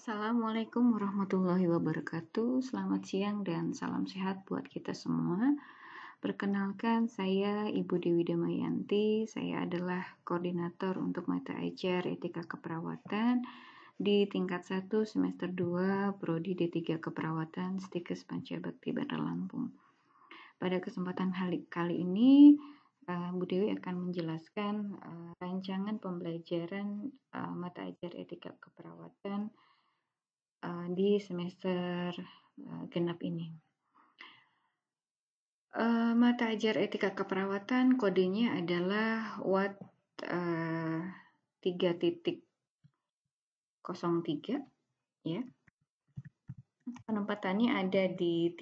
Assalamualaikum warahmatullahi wabarakatuh. Selamat siang dan salam sehat buat kita semua. Perkenalkan, saya Ibu Dewi Damayanti. Saya adalah koordinator untuk mata ajar Etika Keperawatan di tingkat 1 semester 2 Prodi D3 Keperawatan Stikes Pancabakti Bandar Lampung. Pada kesempatan kali ini, Bu Dewi akan menjelaskan rancangan pembelajaran mata ajar Etika Keperawatan di semester genap ini. Mata ajar etika keperawatan kodenya adalah WAT 3.03 ya. Penempatannya ada di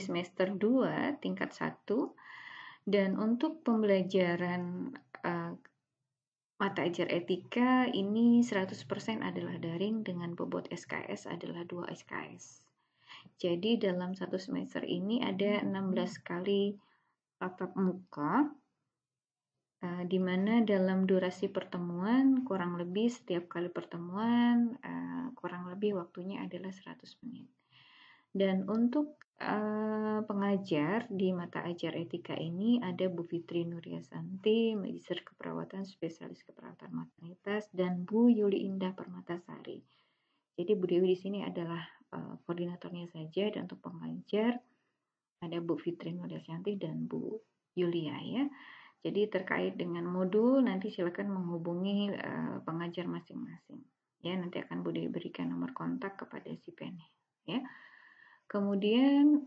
semester 2 tingkat 1, dan untuk pembelajaran mata ajar etika ini 100% adalah daring dengan bobot SKS adalah 2 SKS. Jadi dalam satu semester ini ada 16 kali tatap muka, di mana dalam durasi pertemuan kurang lebih setiap kali pertemuan kurang lebih waktunya adalah 100 menit. Dan untuk pengajar di mata ajar etika ini ada Bu Fitri Nuryasanti, Magister Keperawatan Spesialis Keperawatan Maternitas, dan Bu Yuli Indah Permatasari. Jadi Bu Dewi di sini adalah koordinatornya saja, dan untuk pengajar ada Bu Fitri Nuryasanti dan Bu Yulia ya. Jadi terkait dengan modul nanti silakan menghubungi pengajar masing-masing. Ya, nanti akan Bu Dewi berikan nomor kontak kepada si Penny ya. Kemudian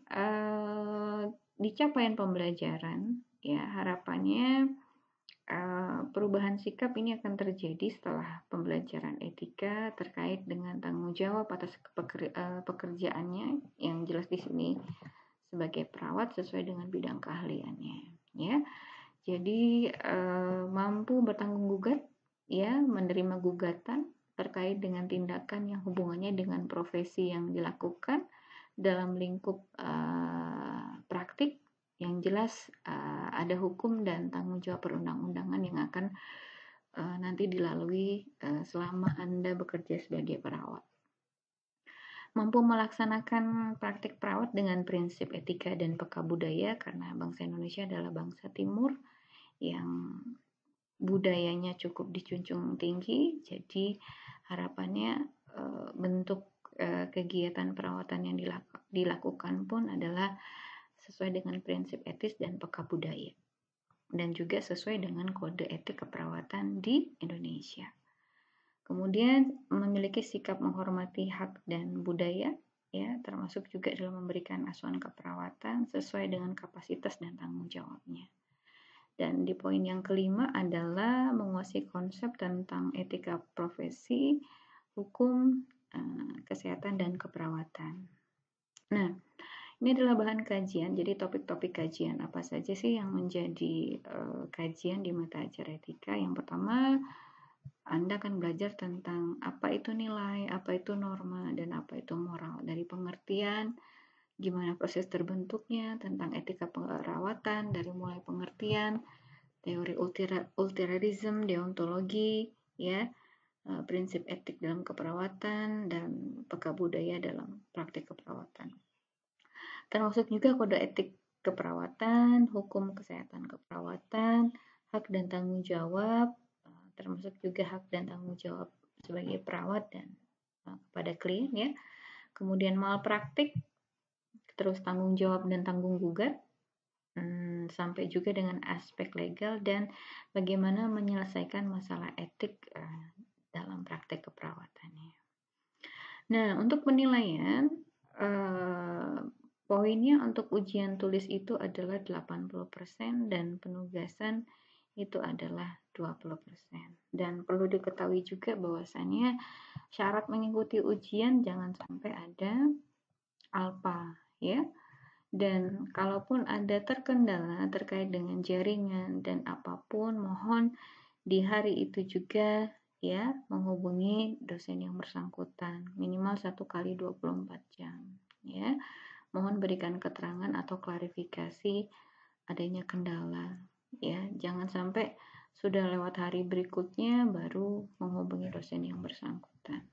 di capaian pembelajaran ya, harapannya perubahan sikap ini akan terjadi setelah pembelajaran etika terkait dengan tanggung jawab atas pekerjaannya yang jelas di sini sebagai perawat sesuai dengan bidang keahliannya ya. Jadi mampu bertanggung gugat ya, menerima gugatan terkait dengan tindakan yang hubungannya dengan profesi yang dilakukan dalam lingkup praktik yang jelas ada hukum dan tanggung jawab perundang-undangan yang akan nanti dilalui selama Anda bekerja sebagai perawat. Mampu melaksanakan praktik perawat dengan prinsip etika dan peka budaya, karena bangsa Indonesia adalah bangsa timur yang budayanya cukup dijunjung tinggi. Jadi harapannya bentuk kegiatan perawatan yang dilakukan pun adalah sesuai dengan prinsip etis dan peka budaya, dan juga sesuai dengan kode etik keperawatan di Indonesia. Kemudian memiliki sikap menghormati hak dan budaya ya, termasuk juga dalam memberikan asuhan keperawatan sesuai dengan kapasitas dan tanggung jawabnya. Dan di poin yang kelima adalah menguasai konsep tentang etika profesi, hukum, kesehatan, dan keperawatan. Nah, ini adalah bahan kajian, jadi topik-topik kajian apa saja sih yang menjadi kajian di mata ajar etika. Yang pertama, Anda akan belajar tentang apa itu nilai, apa itu norma, dan apa itu moral. Dari pengertian, gimana proses terbentuknya, tentang etika perawatan, dari mulai pengertian, teori utilitarism, deontologi, ya, prinsip etik dalam keperawatan, dan peka budaya dalam praktik keperawatan. Termasuk juga kode etik keperawatan, hukum kesehatan keperawatan, hak dan tanggung jawab, termasuk juga hak dan tanggung jawab sebagai perawat dan kepada klien ya. Kemudian malpraktik, terus tanggung jawab dan tanggung gugat, sampai juga dengan aspek legal dan bagaimana menyelesaikan masalah etik dalam praktek keperawatannya. Nah, untuk penilaian poinnya untuk ujian tulis itu adalah 80% dan penugasan itu adalah 20%. Dan perlu diketahui juga bahwasannya syarat mengikuti ujian jangan sampai ada alpa ya. Dan kalaupun ada terkendala terkait dengan jaringan dan apapun, mohon di hari itu juga ya menghubungi dosen yang bersangkutan minimal 1 kali 24 jam ya. Mohon berikan keterangan atau klarifikasi adanya kendala ya. Jangan sampai sudah lewat hari berikutnya baru menghubungi dosen yang bersangkutan.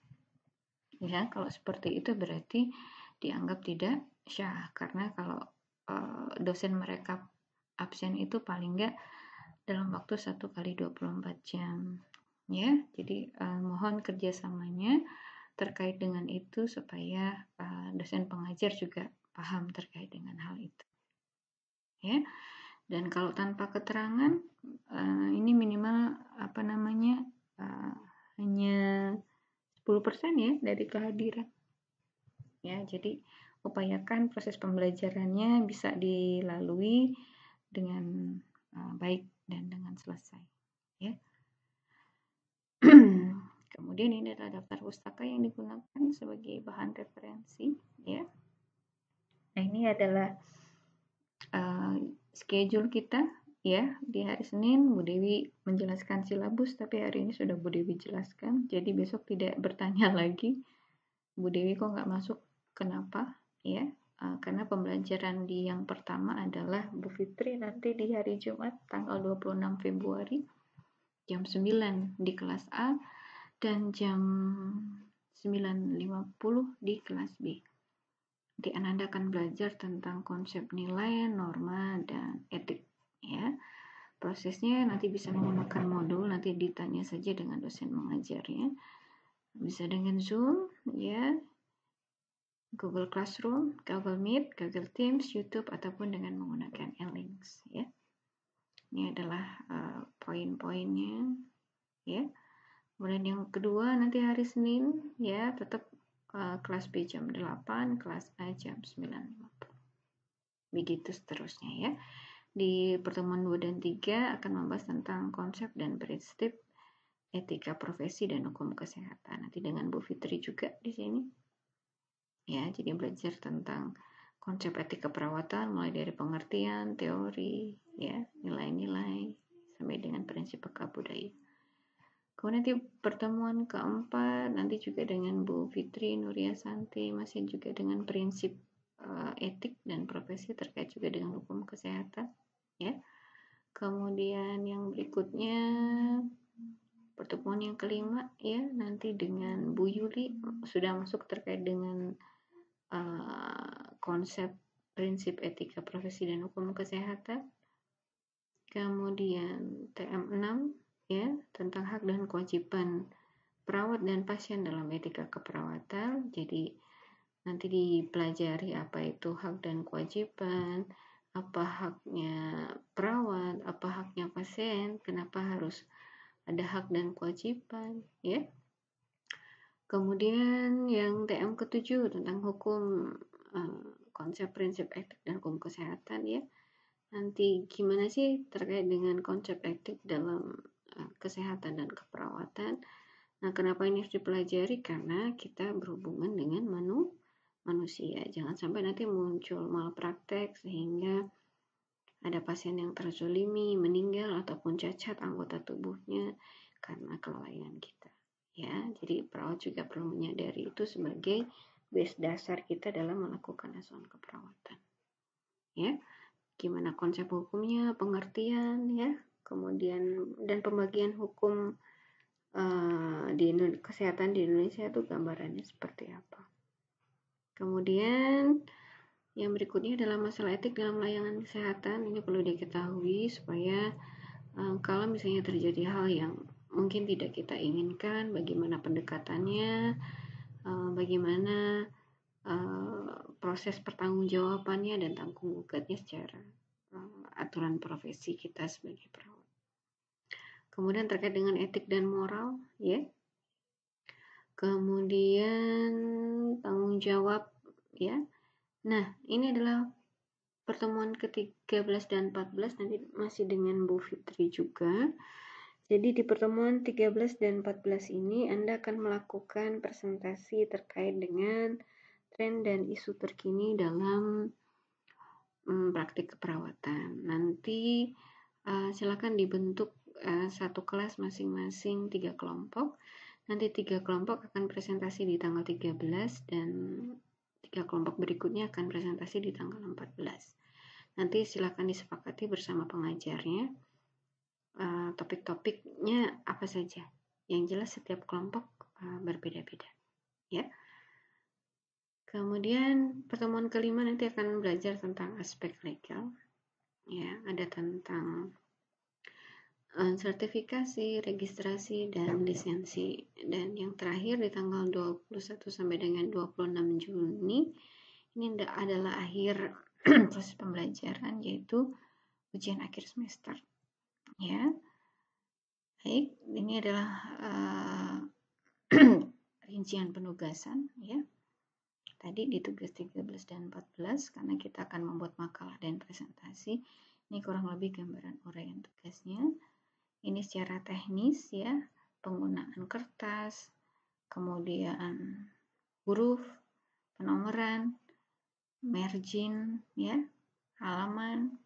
Ya, kalau seperti itu berarti dianggap tidak syah, karena kalau dosen mereka absen itu paling enggak dalam waktu 1 kali 24 jam. Ya, jadi mohon kerjasamanya terkait dengan itu supaya dosen pengajar juga paham terkait dengan hal itu. Ya, dan kalau tanpa keterangan ini minimal hanya 10% ya dari kehadiran. Ya, jadi upayakan proses pembelajarannya bisa dilalui dengan baik dan dengan selesai. Ya. Kemudian ini adalah daftar pustaka yang digunakan sebagai bahan referensi. Ya. Nah, ini adalah schedule kita. Ya, di hari Senin Bu Dewi menjelaskan silabus, tapi hari ini sudah Bu Dewi jelaskan, jadi besok tidak bertanya lagi, Bu Dewi kok nggak masuk, kenapa? Ya, karena pembelajaran di yang pertama adalah Bu Fitri nanti di hari Jumat tanggal 26 Februari jam 9 di kelas A dan jam 9.50 di kelas B. Nanti Ananda akan belajar tentang konsep nilai, norma, dan etik. Ya, prosesnya nanti bisa menggunakan modul, nanti ditanya saja dengan dosen mengajarnya. Bisa dengan Zoom, ya, Google Classroom, Google Meet, Google Teams, YouTube, ataupun dengan menggunakan e-links. Ya, ini adalah poin-poinnya. Ya, kemudian yang kedua nanti hari Senin, ya, tetap kelas B jam 8, kelas A jam 9.50. Begitu seterusnya ya. Di pertemuan 2 dan 3 akan membahas tentang konsep dan prinsip etika profesi dan hukum kesehatan. Nanti dengan Bu Fitri juga di sini. Ya, jadi belajar tentang konsep etika perawatan mulai dari pengertian, teori, ya, nilai-nilai sampai dengan prinsip peka budaya. Kemudian nanti pertemuan keempat nanti juga dengan Bu Fitri Nuryasanti, masih juga dengan prinsip etik dan profesi terkait juga dengan hukum kesehatan, ya. Kemudian yang berikutnya pertemuan yang kelima, ya, nanti dengan Bu Yuli sudah masuk terkait dengan konsep prinsip etika profesi dan hukum kesehatan. Kemudian TM6, ya, tentang hak dan kewajiban perawat dan pasien dalam etika keperawatan. Jadi nanti dipelajari apa itu hak dan kewajiban, apa haknya perawat, apa haknya pasien, kenapa harus ada hak dan kewajiban, ya. Kemudian yang TM ke-7 tentang hukum konsep prinsip etik dan hukum kesehatan, ya. Nanti gimana sih terkait dengan konsep etik dalam kesehatan dan keperawatan. Nah, kenapa ini harus dipelajari? Karena kita berhubungan dengan manusia. Jangan sampai nanti muncul malpraktek sehingga ada pasien yang terzolimi, meninggal, ataupun cacat anggota tubuhnya karena kelalaian kita. Ya, jadi perawat juga perlu menyadari itu sebagai base dasar kita dalam melakukan asuhan keperawatan. Ya. Gimana konsep hukumnya, pengertian, ya, kemudian dan pembagian hukum kesehatan di Indonesia itu gambarannya seperti apa. Kemudian yang berikutnya adalah masalah etik dalam layanan kesehatan. Ini perlu diketahui supaya kalau misalnya terjadi hal yang mungkin tidak kita inginkan, bagaimana pendekatannya, bagaimana proses pertanggungjawabannya dan tanggung jawabnya secara aturan profesi kita sebagai perawat. Kemudian terkait dengan etik dan moral, ya. Kemudian tanggung jawab, ya. Nah, ini adalah pertemuan ke-13 dan 14 nanti masih dengan Bu Fitri juga. Jadi di pertemuan 13 dan 14 ini Anda akan melakukan presentasi terkait dengan tren dan isu terkini dalam praktik keperawatan. Nanti silakan dibentuk satu kelas masing-masing 3 kelompok. Nanti 3 kelompok akan presentasi di tanggal 13 dan 3 kelompok berikutnya akan presentasi di tanggal 14. Nanti silakan disepakati bersama pengajarnya topik-topiknya apa saja. Yang jelas setiap kelompok berbeda-beda. Ya. Kemudian pertemuan kelima nanti akan belajar tentang aspek legal, ya, ada tentang sertifikasi, registrasi, dan lisensi. Dan yang terakhir di tanggal 21 sampai dengan 26 Juni ini adalah akhir proses pembelajaran, yaitu ujian akhir semester. Ya, baik, ini adalah rincian penugasan, ya. Tadi di tugas 13 dan 14 karena kita akan membuat makalah dan presentasi. Ini kurang lebih gambaran uraian tugasnya. Ini secara teknis, ya, penggunaan kertas, kemudian huruf, penomoran, margin, ya, halaman,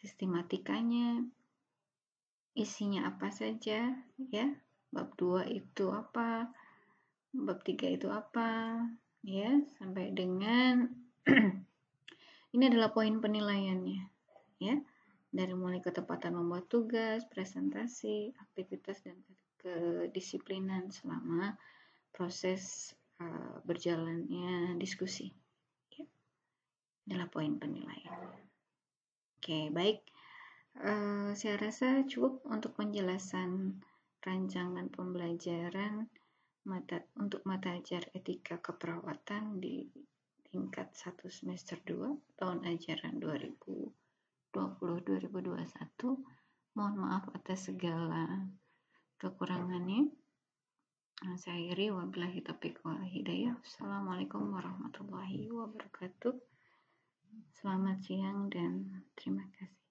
sistematikanya, isinya apa saja, ya, bab 2 itu apa, bab 3 itu apa, ya, sampai dengan ini adalah poin penilaiannya, ya, dari mulai ketepatan membuat tugas, presentasi, aktivitas, dan kedisiplinan selama proses berjalannya diskusi, ya. Adalah poin penilaian. Oke, baik. Saya rasa cukup untuk penjelasan rancangan pembelajaran untuk mata ajar etika keperawatan di tingkat 1 semester 2 tahun ajaran 2020-2021. Mohon maaf atas segala kekurangannya. Saya akhiri, wabillahi taufiq wal hidayah. Assalamualaikum warahmatullahi wabarakatuh. Selamat siang dan terima kasih.